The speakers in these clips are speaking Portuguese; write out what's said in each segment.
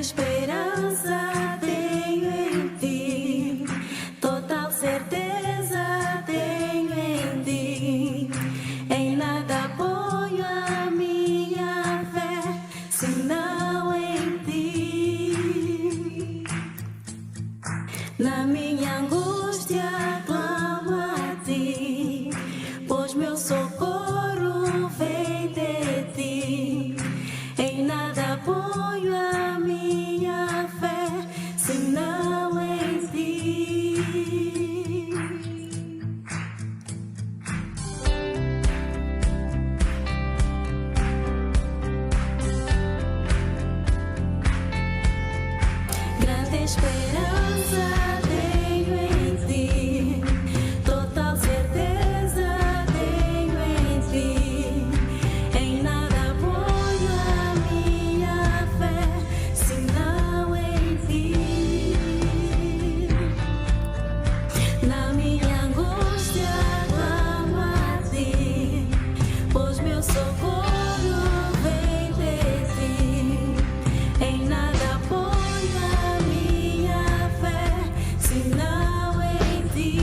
esperança tenho em ti, total certeza tenho em ti. Em nada ponho a minha fé, senão em ti. Na minha angústia clamo a ti, pois meu socorro vem de ti. Em nada ponho a minha fé, senão em ti. Grande esperança tenho em ti, total certeza tenho em ti. Em nada ponho a minha fé, senão em ti. Na minha angústia clamo a ti, pois meu socorro vem de ti. Em nada ponho a minha fé, senão em ti.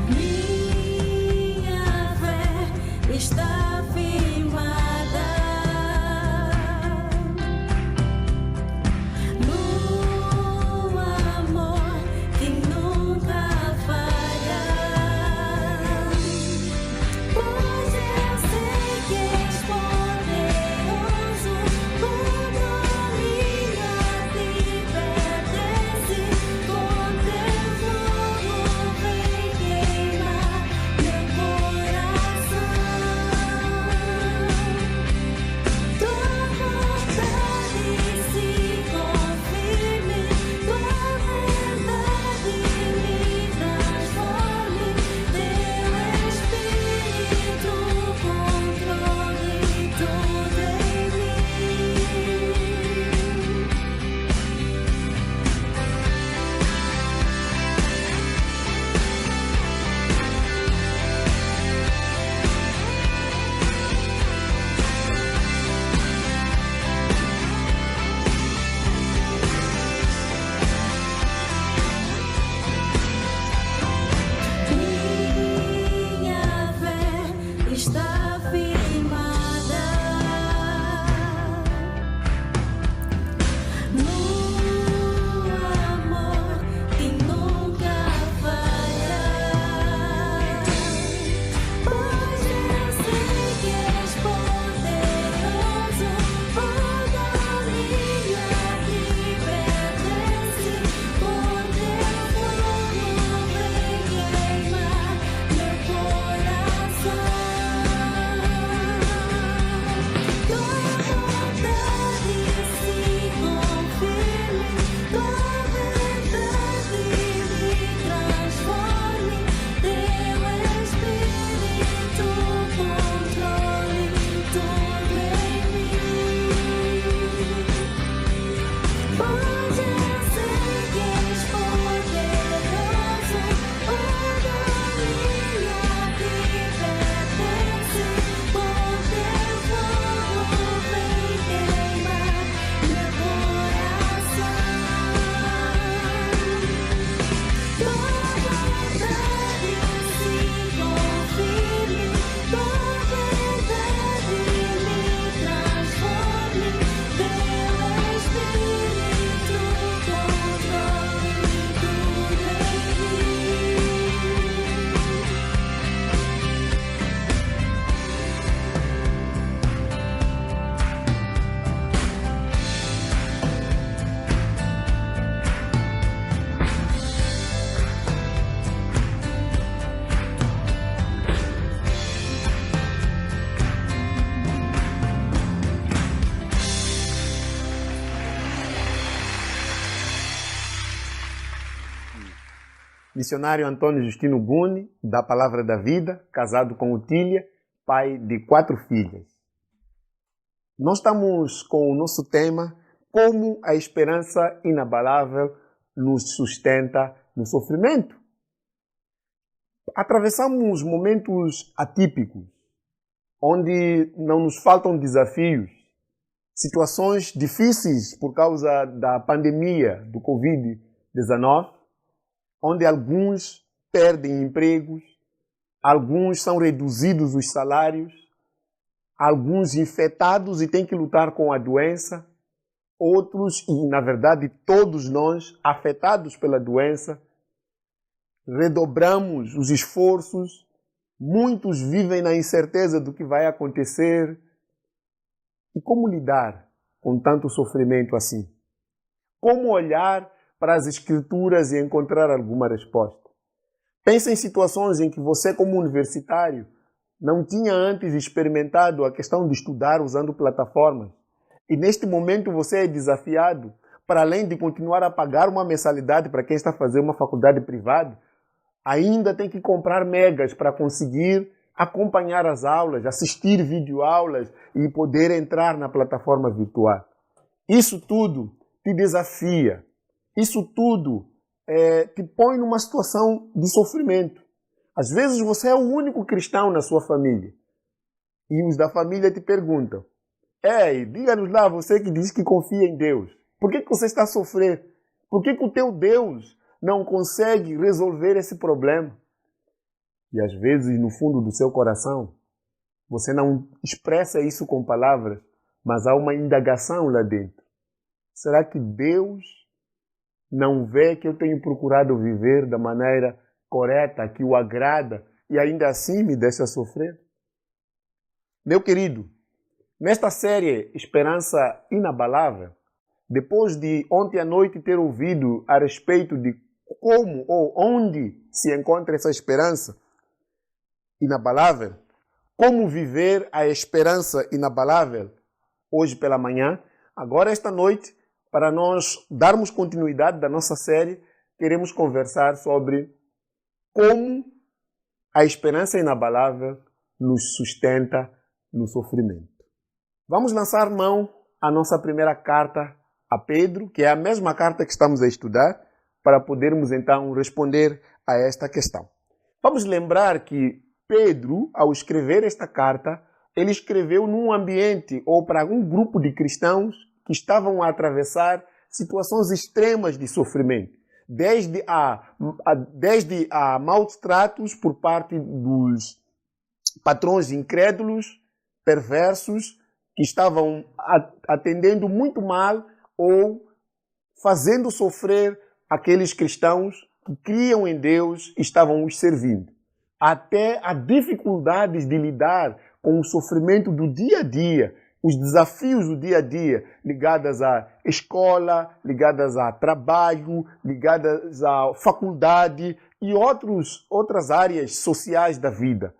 Minha fé está firmada no amor que nunca falha. Pois eu sei que és poderoso, o domínio a ti pertence. Com teu fogo vem queimar meu coração. Tua vontade se confirme, tua verdade me transforme. Teu Espírito controle tudo em mim. Minha fé está firmada no amor que nunca falha. Pois eu sei que és poderoso, o domínio a ti pertence. Por teu fogo vem queimar meu coração. Tua vontade se confirme, tua verdade me transforme. Teu Espírito controle tudo em mim. Pois eu sei que és poderoso, o domínio a ti pertence. Por teu fogo vem queimar meu coração. Tua vontade se confirme, tua verdade me transforme. Teu Espírito controle tudo em Missionário Antônio Justino Guni, da Palavra da Vida, casado com Otília, pai de 4 filhas. Nós estamos com o nosso tema, como a esperança inabalável nos sustenta no sofrimento. Atravessamos momentos atípicos, onde não nos faltam desafios, situações difíceis por causa da pandemia do Covid-19, onde alguns perdem empregos, alguns são reduzidos os salários, alguns infectados e têm que lutar com a doença, outros, e na verdade todos nós, afetados pela doença, redobramos os esforços, muitos vivem na incerteza do que vai acontecer. E como lidar com tanto sofrimento assim? Como olhar para as Escrituras e encontrar alguma resposta? Pense em situações em que você, como universitário, não tinha antes experimentado a questão de estudar usando plataformas. E neste momento você é desafiado, para além de continuar a pagar uma mensalidade para quem está fazendo uma faculdade privada, ainda tem que comprar megas para conseguir acompanhar as aulas, assistir videoaulas e poder entrar na plataforma virtual. Isso tudo te desafia. Isso tudo te põe numa situação de sofrimento. Às vezes você é o único cristão na sua família. E os da família te perguntam: ei, diga-nos lá, você que diz que confia em Deus, por que você está a sofrer? Por que o teu Deus não consegue resolver esse problema? E às vezes, no fundo do seu coração, você não expressa isso com palavras, mas há uma indagação lá dentro. Será que Deus não vê que eu tenho procurado viver da maneira correta, que o agrada, e ainda assim me deixa sofrer? Meu querido, nesta série Esperança Inabalável, depois de ontem à noite ter ouvido a respeito de como ou onde se encontra essa esperança inabalável, como viver a esperança inabalável, hoje pela manhã, agora esta noite, para nós darmos continuidade da nossa série, queremos conversar sobre como a esperança inabalável nos sustenta no sofrimento. Vamos lançar mão à nossa primeira carta a Pedro, que é a mesma carta que estamos a estudar, para podermos então responder a esta questão. Vamos lembrar que Pedro, ao escrever esta carta, ele escreveu num ambiente ou para um grupo de cristãos que estavam a atravessar situações extremas de sofrimento, desde a maus tratos por parte dos patrões incrédulos, perversos, que estavam atendendo muito mal ou fazendo sofrer aqueles cristãos que criam em Deus e estavam os servindo, até a dificuldades de lidar com o sofrimento do dia a dia, os desafios do dia a dia, ligadas à escola, ligadas a trabalho, ligadas à faculdade e outras áreas sociais da vida.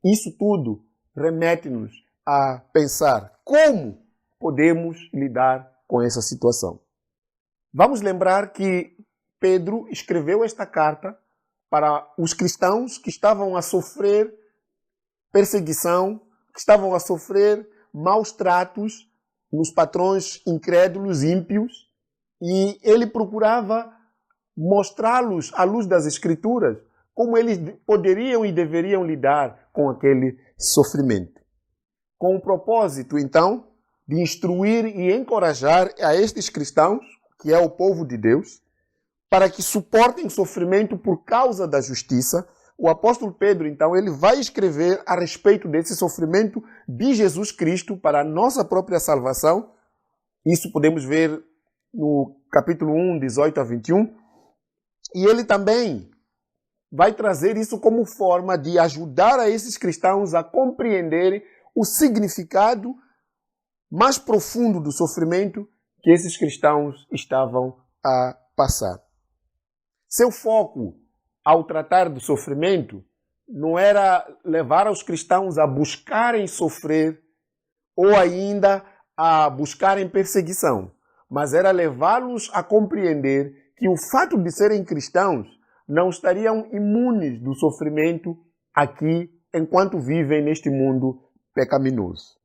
Isso tudo remete-nos a pensar como podemos lidar com essa situação. Vamos lembrar que Pedro escreveu esta carta para os cristãos que estavam a sofrer perseguição, que estavam a sofrer maus tratos nos patrões incrédulos, ímpios, e ele procurava mostrá-los, à luz das Escrituras, como eles poderiam e deveriam lidar com aquele sofrimento. Com o propósito, então, de instruir e encorajar a estes cristãos, que é o povo de Deus, para que suportem sofrimento por causa da justiça, o apóstolo Pedro, então, ele vai escrever a respeito desse sofrimento de Jesus Cristo para a nossa própria salvação. Isso podemos ver no capítulo 1, 18 a 21. E ele também vai trazer isso como forma de ajudar a esses cristãos a compreenderem o significado mais profundo do sofrimento que esses cristãos estavam a passar. Seu foco ao tratar do sofrimento não era levar os cristãos a buscarem sofrer ou ainda a buscarem perseguição, mas era levá-los a compreender que o fato de serem cristãos não estariam imunes do sofrimento aqui enquanto vivem neste mundo pecaminoso.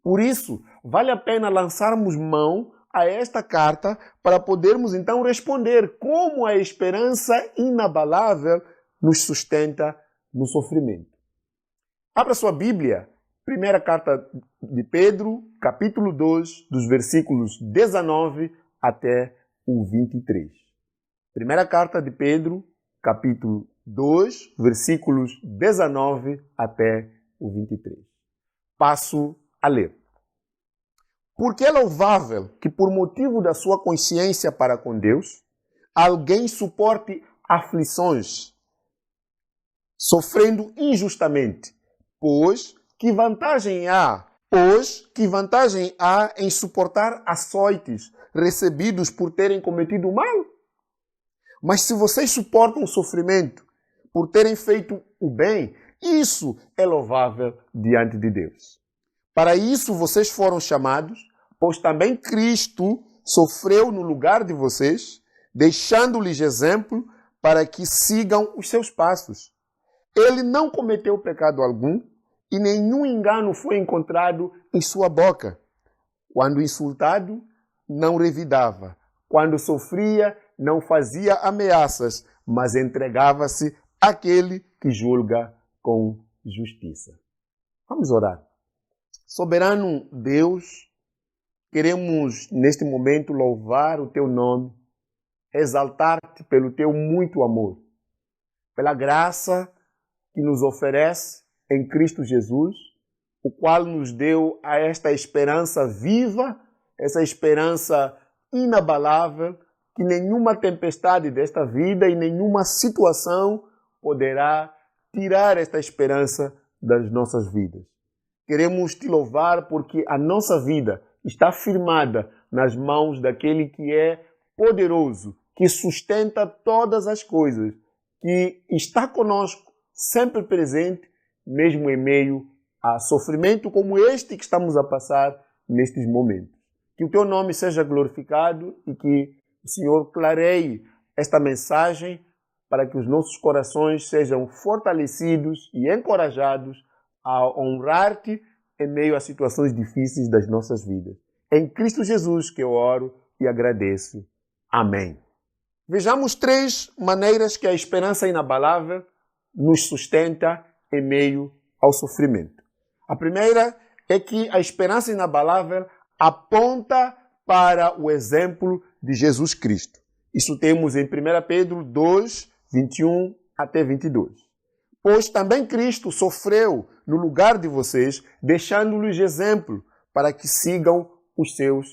Por isso, vale a pena lançarmos mão a esta carta para podermos então responder como a esperança inabalável nos sustenta no sofrimento. Abra sua Bíblia Primeira carta de Pedro, capítulo 2, dos versículos 19 até o 23. Primeira carta de Pedro, capítulo 2, versículos 19 até o 23. Passo a ler. Porque é louvável que, por motivo da sua consciência para com Deus, alguém suporte aflições, sofrendo injustamente, pois que vantagem há em suportar açoites recebidos por terem cometido o mal? Mas se vocês suportam o sofrimento por terem feito o bem, isso é louvável diante de Deus. Para isso vocês foram chamados, pois também Cristo sofreu no lugar de vocês, deixando-lhes exemplo para que sigam os seus passos. Ele não cometeu pecado algum e nenhum engano foi encontrado em sua boca. Quando insultado, não revidava. Quando sofria, não fazia ameaças, mas entregava-se àquele que julga com justiça. Vamos orar. Soberano Deus, queremos neste momento louvar o teu nome, exaltar-te pelo teu muito amor, pela graça que nos oferece em Cristo Jesus, o qual nos deu a esta esperança viva, essa esperança inabalável, que nenhuma tempestade desta vida e nenhuma situação poderá tirar esta esperança das nossas vidas. Queremos te louvar porque a nossa vida está firmada nas mãos daquele que é poderoso, que sustenta todas as coisas, que está conosco, sempre presente, mesmo em meio a sofrimento como este que estamos a passar nestes momentos. Que o teu nome seja glorificado e que o Senhor clareie esta mensagem para que os nossos corações sejam fortalecidos e encorajados a honrar-te em meio a situações difíceis das nossas vidas. Em Cristo Jesus que eu oro e agradeço. Amém. Vejamos 3 maneiras que a esperança inabalável nos sustenta em meio ao sofrimento. A primeira é que a esperança inabalável aponta para o exemplo de Jesus Cristo. Isso temos em 1 Pedro 2, 21 até 22. Pois também Cristo sofreu no lugar de vocês, deixando-lhes exemplo para que sigam os seus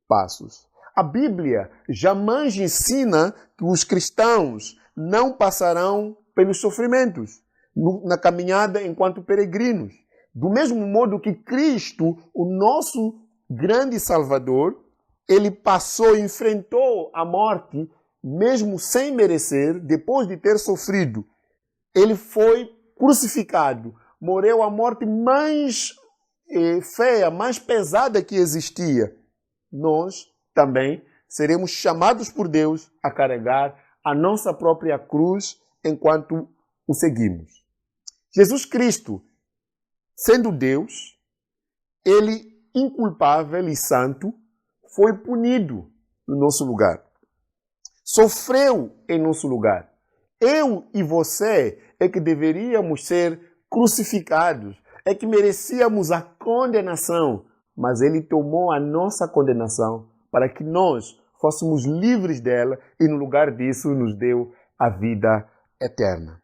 passos. A Bíblia jamais ensina que os cristãos não passarão pelos sofrimentos na caminhada enquanto peregrinos. Do mesmo modo que Cristo, o nosso grande Salvador, ele passou e enfrentou a morte, mesmo sem merecer, depois de ter sofrido. Ele foi crucificado, morreu a morte mais feia, mais pesada que existia. Nós também seremos chamados por Deus a carregar a nossa própria cruz enquanto o seguimos. Jesus Cristo, sendo Deus, ele inculpável e santo, foi punido no nosso lugar. Sofreu em nosso lugar. Eu e você é que deveríamos ser crucificados, é que merecíamos a condenação, mas ele tomou a nossa condenação para que nós fôssemos livres dela e no lugar disso nos deu a vida eterna.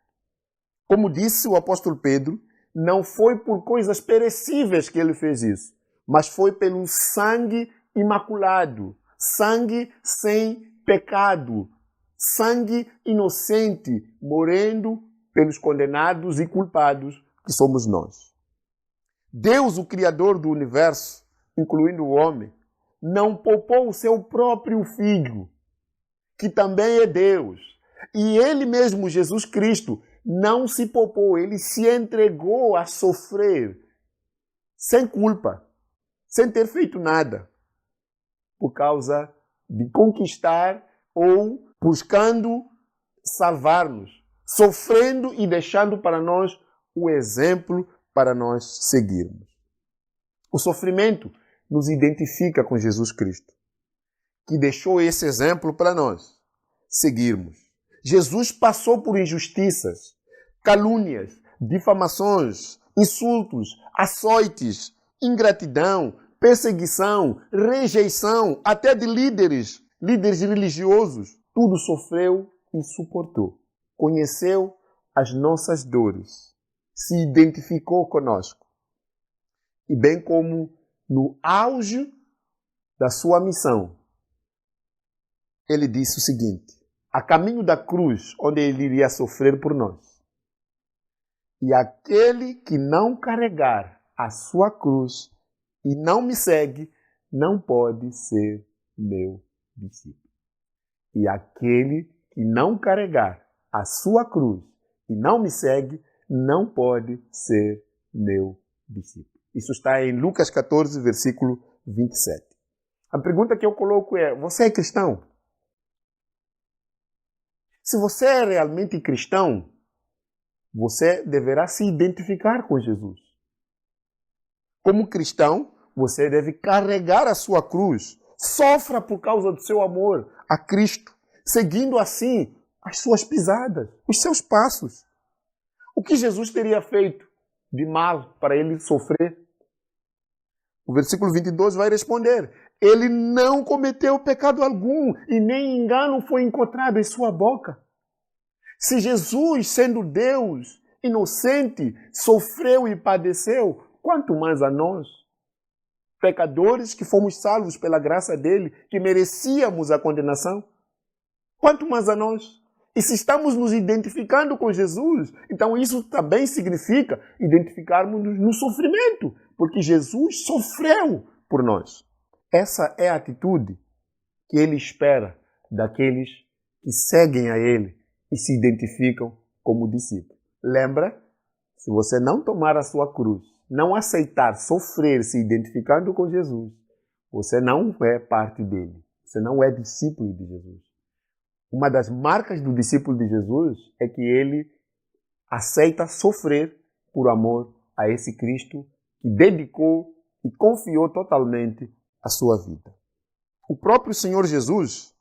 Como disse o apóstolo Pedro, não foi por coisas perecíveis que ele fez isso, mas foi pelo sangue imaculado, sangue sem pecado, sangue inocente, morrendo pelos condenados e culpados que somos nós. Deus, o Criador do universo, incluindo o homem, não poupou o seu próprio Filho, que também é Deus. E ele mesmo, Jesus Cristo, não se poupou, ele se entregou a sofrer sem culpa, sem ter feito nada, por causa de conquistar ou buscando salvar-nos, sofrendo e deixando para nós o exemplo para nós seguirmos. O sofrimento nos identifica com Jesus Cristo, que deixou esse exemplo para nós seguirmos. Jesus passou por injustiças, calúnias, difamações, insultos, açoites, ingratidão, perseguição, rejeição, até de líderes religiosos. Tudo sofreu e suportou. Conheceu as nossas dores, se identificou conosco. E bem como no auge da sua missão, ele disse o seguinte: a caminho da cruz, onde ele iria sofrer por nós. E aquele que não carregar a sua cruz e não me segue, não pode ser meu discípulo. E aquele que não carregar a sua cruz e não me segue, não pode ser meu discípulo. Isso está em Lucas 14, versículo 27. A pergunta que eu coloco é: você é cristão? Se você é realmente cristão, você deverá se identificar com Jesus. Como cristão, você deve carregar a sua cruz. Sofra por causa do seu amor a Cristo, seguindo assim as suas pisadas, os seus passos. O que Jesus teria feito de mal para ele sofrer? O versículo 22 vai responder: ele não cometeu pecado algum e nem engano foi encontrado em sua boca. Se Jesus, sendo Deus, inocente, sofreu e padeceu, quanto mais a nós, pecadores que fomos salvos pela graça dele, que merecíamos a condenação? Quanto mais a nós? E se estamos nos identificando com Jesus, então isso também significa identificarmos-nos no sofrimento, porque Jesus sofreu por nós. Essa é a atitude que ele espera daqueles que seguem a ele e se identificam como discípulos. Lembra? Se você não tomar a sua cruz, não aceitar sofrer se identificando com Jesus, você não é parte dele. Você não é discípulo de Jesus. Uma das marcas do discípulo de Jesus é que ele aceita sofrer por amor a esse Cristo que dedicou e confiou totalmente a sua vida. O próprio Senhor Jesus,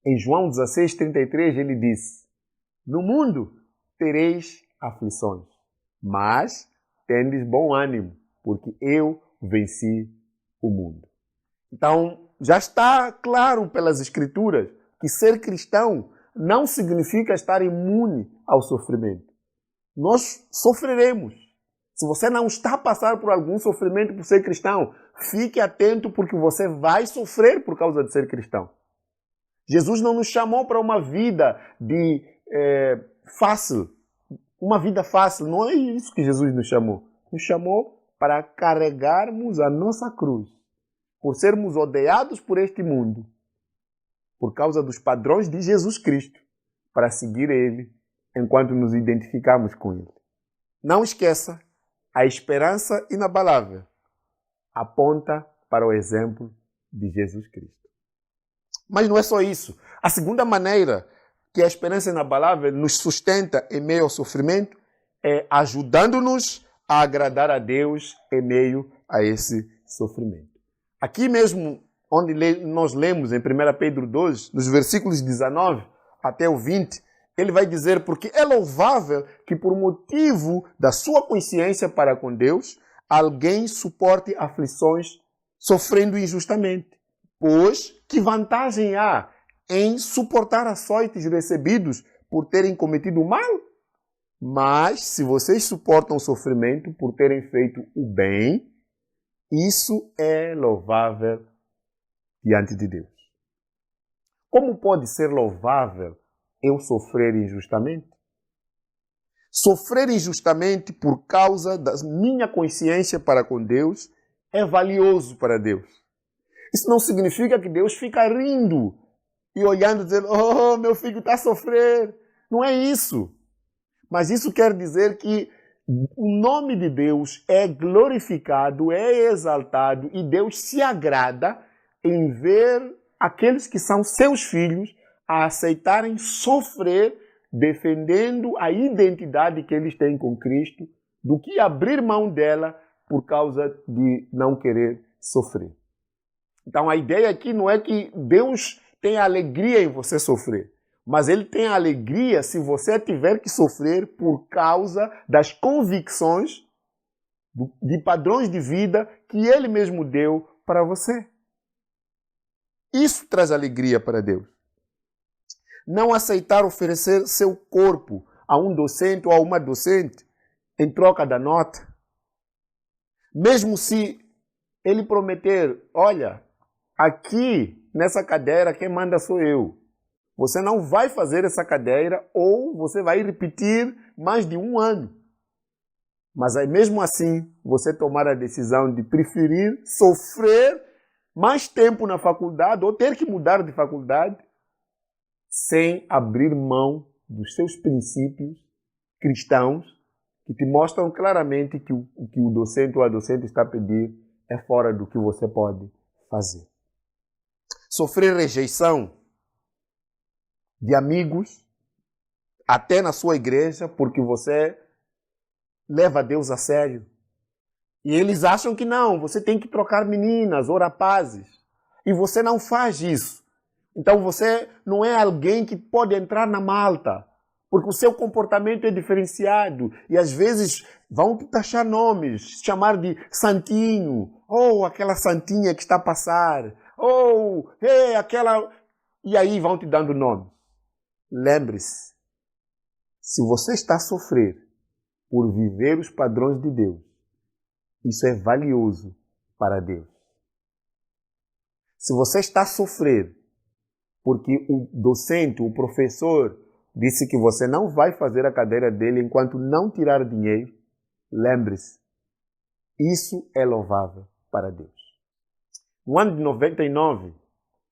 em João 16:33, ele disse: no mundo tereis aflições, mas tendes bom ânimo, porque eu venci o mundo. Então, já está claro pelas Escrituras que ser cristão não significa estar imune ao sofrimento. Nós sofreremos. Se você não está a passar por algum sofrimento por ser cristão, fique atento porque você vai sofrer por causa de ser cristão. Jesus não nos chamou para uma vida fácil. Uma vida fácil. Não é isso que Jesus nos chamou. Nos chamou para carregarmos a nossa cruz. Por sermos odiados por este mundo. Por causa dos padrões de Jesus Cristo. Para seguir Ele enquanto nos identificamos com Ele. Não esqueça, a esperança inabalável aponta para o exemplo de Jesus Cristo. Mas não é só isso. A segunda maneira que a esperança inabalável nos sustenta em meio ao sofrimento é ajudando-nos a agradar a Deus em meio a esse sofrimento. Aqui mesmo, onde nós lemos em 1 Pedro 2, nos versículos 19 até o 20, ele vai dizer: porque é louvável que por motivo da sua consciência para com Deus, alguém suporte aflições sofrendo injustamente. Pois que vantagem há em suportar açoites recebidos por terem cometido o mal? Mas se vocês suportam o sofrimento por terem feito o bem, isso é louvável diante de Deus. Como pode ser louvável eu sofrer injustamente? Sofrer injustamente por causa da minha consciência para com Deus é valioso para Deus. Isso não significa que Deus fica rindo e olhando, dizendo: oh, meu filho está a sofrer. Não é isso. Mas isso quer dizer que o nome de Deus é glorificado, é exaltado e Deus se agrada em ver aqueles que são seus filhos a aceitarem sofrer defendendo a identidade que eles têm com Cristo, do que abrir mão dela por causa de não querer sofrer. Então a ideia aqui não é que Deus tem alegria em você sofrer, mas Ele tem alegria se você tiver que sofrer por causa das convicções de padrões de vida que Ele mesmo deu para você. Isso traz alegria para Deus. Não aceitar oferecer seu corpo a um docente ou a uma docente em troca da nota. Mesmo se ele prometer, olha, aqui nessa cadeira quem manda sou eu. Você não vai fazer essa cadeira ou você vai repetir mais de um ano. Mas aí, mesmo assim, você tomar a decisão de preferir sofrer mais tempo na faculdade ou ter que mudar de faculdade sem abrir mão dos seus princípios cristãos que te mostram claramente que o que o docente ou a docente está a pedir é fora do que você pode fazer. Sofrer rejeição de amigos, até na sua igreja, porque você leva Deus a sério. E eles acham que não, você tem que trocar meninas ou rapazes. E você não faz isso. Então você não é alguém que pode entrar na malta, porque o seu comportamento é diferenciado. E às vezes vão te taxar nomes, chamar de santinho, ou aquela santinha que está a passar, ou aquela... E aí vão te dando nome. Lembre-se, se você está a sofrer por viver os padrões de Deus, isso é valioso para Deus. Se você está a sofrer porque o docente, o professor, disse que você não vai fazer a cadeira dele enquanto não tirar dinheiro, lembre-se, isso é louvável para Deus. No ano de 99,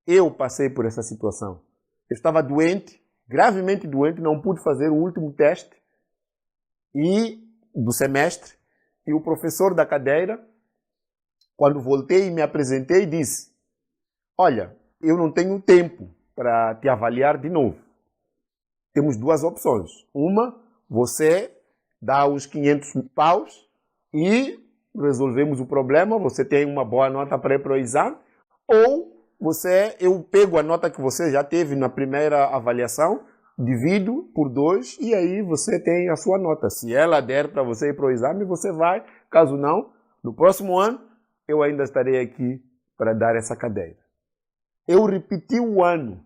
eu passei por essa situação. Eu estava doente, gravemente doente, não pude fazer o último teste do semestre, e o professor da cadeira, quando voltei e me apresentei, disse: olha, eu não tenho tempo para te avaliar de novo. Temos duas opções. Uma, você dá os 500 paus e resolvemos o problema, você tem uma boa nota para ir para o exame, ou eu pego a nota que você já teve na primeira avaliação, divido por 2 e aí você tem a sua nota. Se ela der para você ir para o exame, você vai. Caso não, no próximo ano, eu ainda estarei aqui para dar essa cadeira. Eu repeti o ano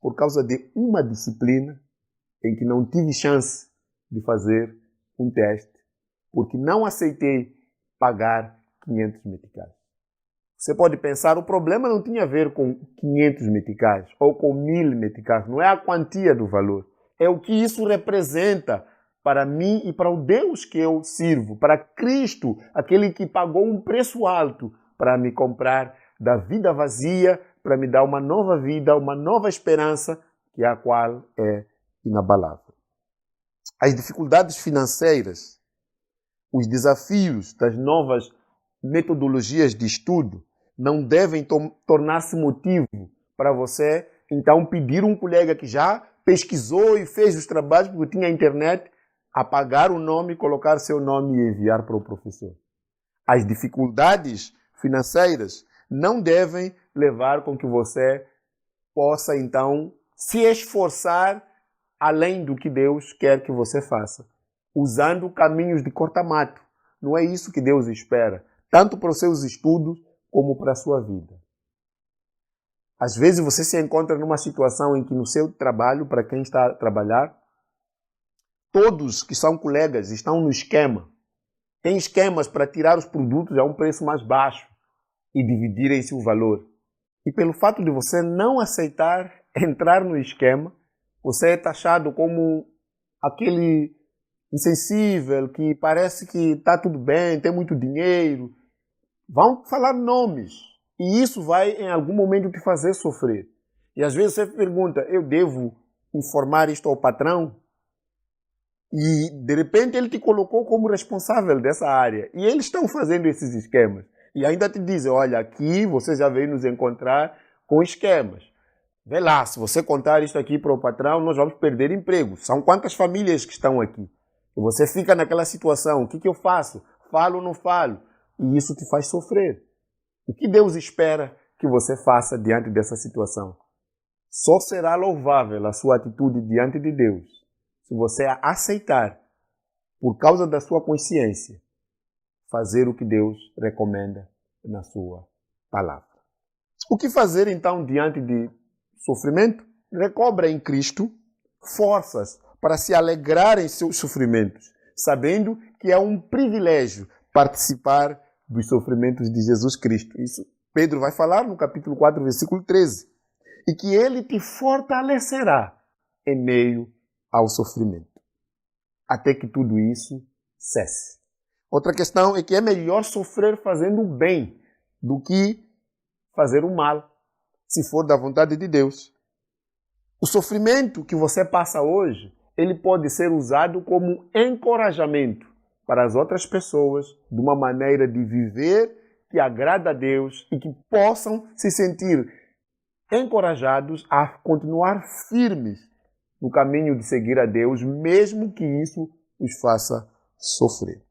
por causa de uma disciplina em que não tive chance de fazer um teste, porque não aceitei pagar 500 meticais. Você pode pensar, o problema não tinha a ver com 500 meticais ou com 1000 meticais. Não é a quantia do valor. É o que isso representa para mim e para o Deus que eu sirvo. Para Cristo, aquele que pagou um preço alto para me comprar da vida vazia, para me dar uma nova vida, uma nova esperança, que é a qual é inabalável. As dificuldades financeiras, os desafios das novas metodologias de estudo, não devem tornar-se motivo para você, então, pedir um colega que já pesquisou e fez os trabalhos, porque tinha internet, apagar o nome, colocar seu nome e enviar para o professor. As dificuldades financeiras não devem levar com que você possa, então, se esforçar além do que Deus quer que você faça, usando caminhos de corta-mato. Não é isso que Deus espera, tanto para os seus estudos, como para a sua vida. Às vezes você se encontra numa situação em que no seu trabalho, para quem está a trabalhar, todos que são colegas estão no esquema. Tem esquemas para tirar os produtos a um preço mais baixo e dividirem-se o valor. E pelo fato de você não aceitar entrar no esquema, você é taxado como aquele insensível que parece que está tudo bem, tem muito dinheiro. Vão falar nomes. E isso vai, em algum momento, te fazer sofrer. E às vezes você pergunta, eu devo informar isto ao patrão? E, de repente, ele te colocou como responsável dessa área. E eles estão fazendo esses esquemas. E ainda te dizem, olha, aqui você já veio nos encontrar com esquemas. Vê lá, se você contar isso aqui para o patrão, nós vamos perder emprego. São quantas famílias que estão aqui? E você fica naquela situação, o que eu faço? Falo ou não falo? E isso te faz sofrer. O que Deus espera que você faça diante dessa situação? Só será louvável a sua atitude diante de Deus, se você a aceitar, por causa da sua consciência, fazer o que Deus recomenda na sua palavra. O que fazer então diante de sofrimento? Recobra em Cristo forças para se alegrar em seus sofrimentos, sabendo que é um privilégio participar dos sofrimentos de Jesus Cristo. Isso Pedro vai falar no capítulo 4, versículo 13. E que ele te fortalecerá em meio ao sofrimento, até que tudo isso cesse. Outra questão é que é melhor sofrer fazendo o bem do que fazer o mal, se for da vontade de Deus. O sofrimento que você passa hoje, ele pode ser usado como encorajamento para as outras pessoas de uma maneira de viver que agrada a Deus e que possam se sentir encorajados a continuar firmes no caminho de seguir a Deus, mesmo que isso os faça sofrer.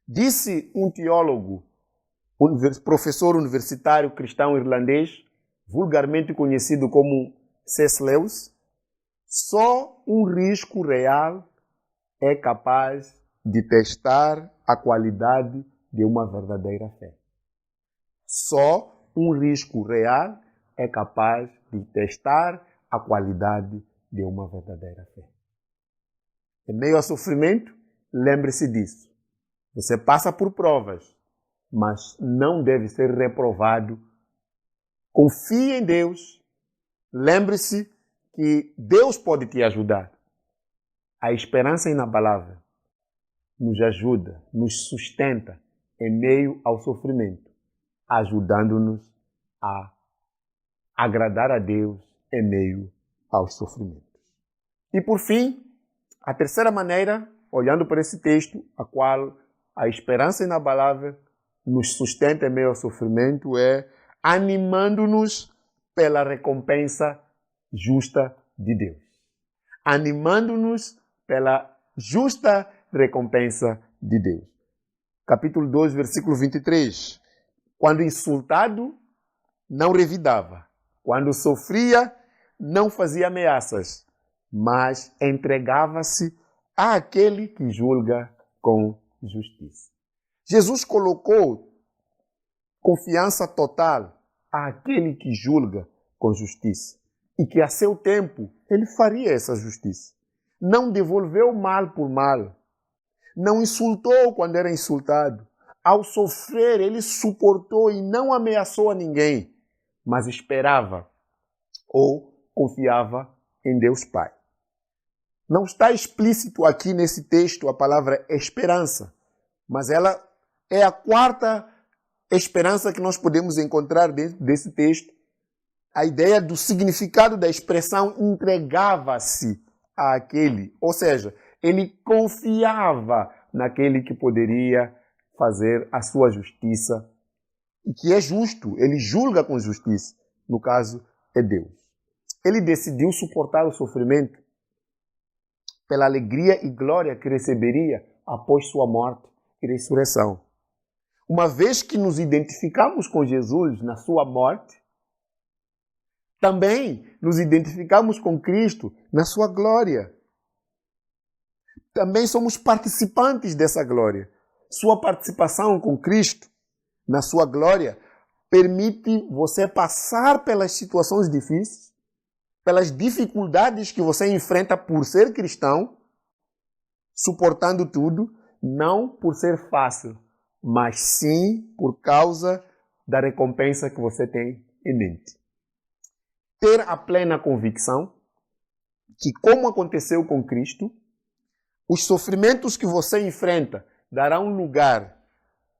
Disse um teólogo, professor universitário cristão irlandês, vulgarmente conhecido como C.S. Lewis, só um risco real é capaz de testar a qualidade de uma verdadeira fé. Só um risco real é capaz de testar a qualidade de uma verdadeira fé. Em meio ao sofrimento, lembre-se disso. Você passa por provas, mas não deve ser reprovado. Confie em Deus. Lembre-se que Deus pode te ajudar. A esperança inabalável nos ajuda, nos sustenta em meio ao sofrimento, ajudando-nos a agradar a Deus em meio aos sofrimentos. E por fim, a terceira maneira, olhando para esse texto, a qual a esperança inabalável nos sustenta em meio ao sofrimento, é animando-nos pela recompensa justa de Deus. Animando-nos pela justa recompensa de Deus. Capítulo 2, versículo 23. Quando insultado, não revidava. Quando sofria, não fazia ameaças, mas entregava-se àquele que julga com justiça. Jesus colocou confiança total àquele que julga com justiça e que a seu tempo ele faria essa justiça. Não devolveu mal por mal. Não insultou quando era insultado. Ao sofrer, ele suportou e não ameaçou a ninguém, mas esperava ou confiava em Deus Pai. Não está explícito aqui nesse texto a palavra esperança, mas ela é a quarta esperança que nós podemos encontrar dentro desse texto. A ideia do significado da expressão entregava-se àquele, ou seja, ele confiava naquele que poderia fazer a sua justiça e que é justo, ele julga com justiça, no caso é Deus. Ele decidiu suportar o sofrimento pela alegria e glória que receberia após sua morte e ressurreição. Uma vez que nos identificamos com Jesus na sua morte, também nos identificamos com Cristo na sua glória. Também somos participantes dessa glória. Sua participação com Cristo na sua glória permite você passar pelas situações difíceis, pelas dificuldades que você enfrenta por ser cristão, suportando tudo, não por ser fácil, mas sim por causa da recompensa que você tem em mente. Ter a plena convicção que, como aconteceu com Cristo, os sofrimentos que você enfrenta darão lugar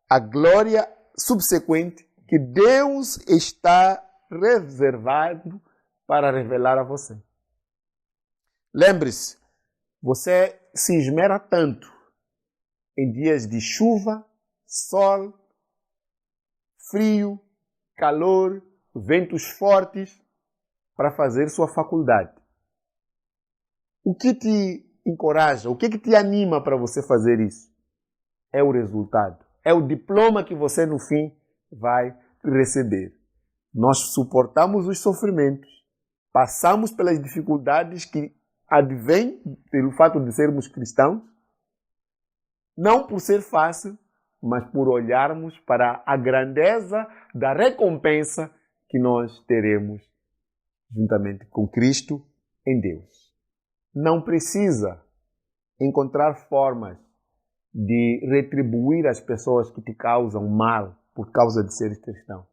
à glória subsequente que Deus está reservado para revelar a você. Lembre-se, você se esmera tanto em dias de chuva, sol, frio, calor, ventos fortes, para fazer sua faculdade. O que te encoraja, o que te anima para você fazer isso? É o resultado. É o diploma que você, no fim, vai receber. Nós suportamos os sofrimentos, passamos pelas dificuldades que advêm pelo fato de sermos cristãos, não por ser fácil, mas por olharmos para a grandeza da recompensa que nós teremos juntamente com Cristo em Deus. Não precisa encontrar formas de retribuir as pessoas que te causam mal por causa de seres cristão.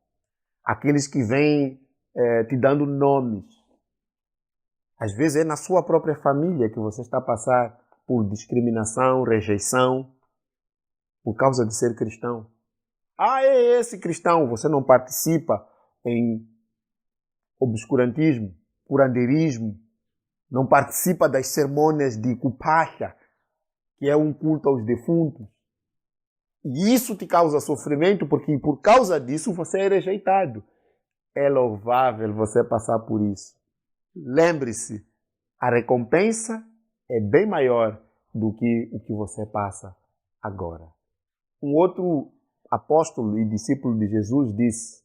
Aqueles que vêm te dando nomes. Às vezes é na sua própria família que você está a passar por discriminação, rejeição, por causa de ser cristão. Ah, é esse cristão, você não participa em obscurantismo, curanderismo, não participa das cerimônias de Cupacha, que é um culto aos defuntos. E isso te causa sofrimento, porque por causa disso você é rejeitado. É louvável você passar por isso. Lembre-se, a recompensa é bem maior do que o que você passa agora. Um outro apóstolo e discípulo de Jesus disse: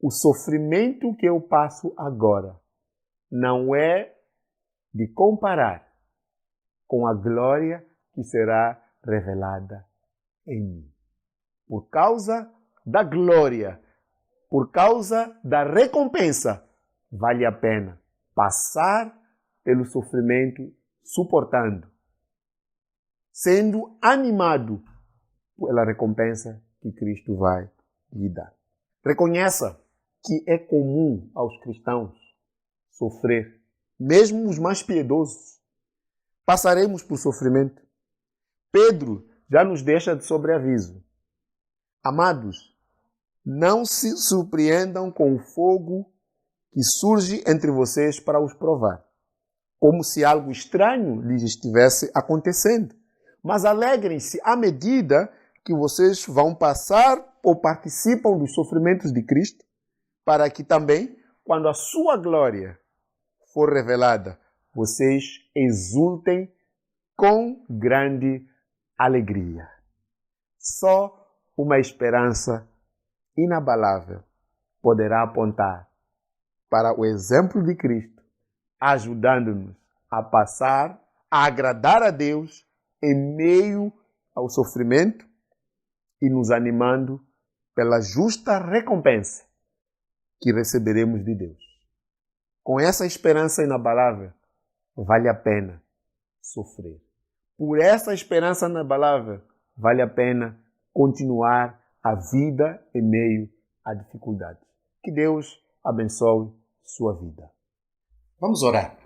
o sofrimento que eu passo agora não é de comparar com a glória que será revelada em mim. Por causa da glória, por causa da recompensa, vale a pena passar pelo sofrimento, suportando, sendo animado pela recompensa que Cristo vai lhe dar. Reconheça que é comum aos cristãos sofrer, mesmo os mais piedosos. Passaremos por sofrimento. Pedro já nos deixa de sobreaviso. Amados, não se surpreendam com o fogo que surge entre vocês para os provar, como se algo estranho lhes estivesse acontecendo. Mas alegrem-se à medida que vocês vão passar ou participam dos sofrimentos de Cristo, para que também, quando a sua glória for revelada, vocês exultem com grande alegria. Só uma esperança inabalável poderá apontar para o exemplo de Cristo, ajudando-nos a passar, a agradar a Deus em meio ao sofrimento e nos animando pela justa recompensa que receberemos de Deus. Com essa esperança inabalável, vale a pena sofrer. Por essa esperança inabalável, vale a pena continuar a vida em meio à dificuldade. Que Deus abençoe sua vida. Vamos orar.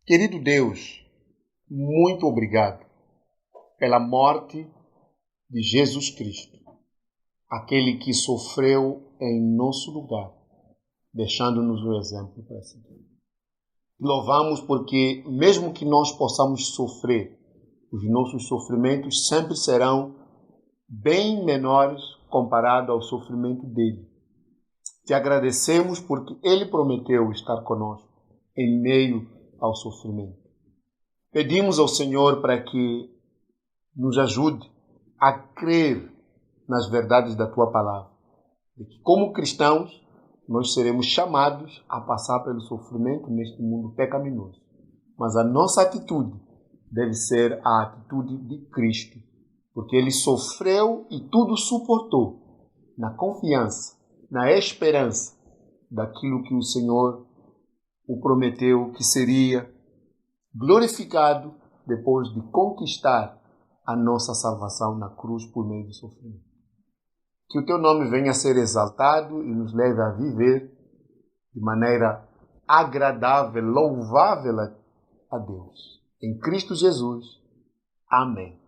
Querido Deus, muito obrigado pela morte de Jesus Cristo, aquele que sofreu em nosso lugar, deixando-nos o exemplo para seguir. Louvamos porque, mesmo que nós possamos sofrer, os nossos sofrimentos sempre serão bem menores comparado ao sofrimento dele. Te agradecemos porque ele prometeu estar conosco em meio ao sofrimento. Pedimos ao Senhor para que nos ajude a crer nas verdades da tua palavra. E que, como cristãos, nós seremos chamados a passar pelo sofrimento neste mundo pecaminoso. Mas a nossa atitude deve ser a atitude de Cristo, porque ele sofreu e tudo suportou, na confiança, na esperança daquilo que o Senhor o prometeu que seria glorificado depois de conquistar a nossa salvação na cruz por meio do sofrimento. Que o teu nome venha a ser exaltado e nos leve a viver de maneira agradável, louvável a Deus. Em Cristo Jesus. Amém.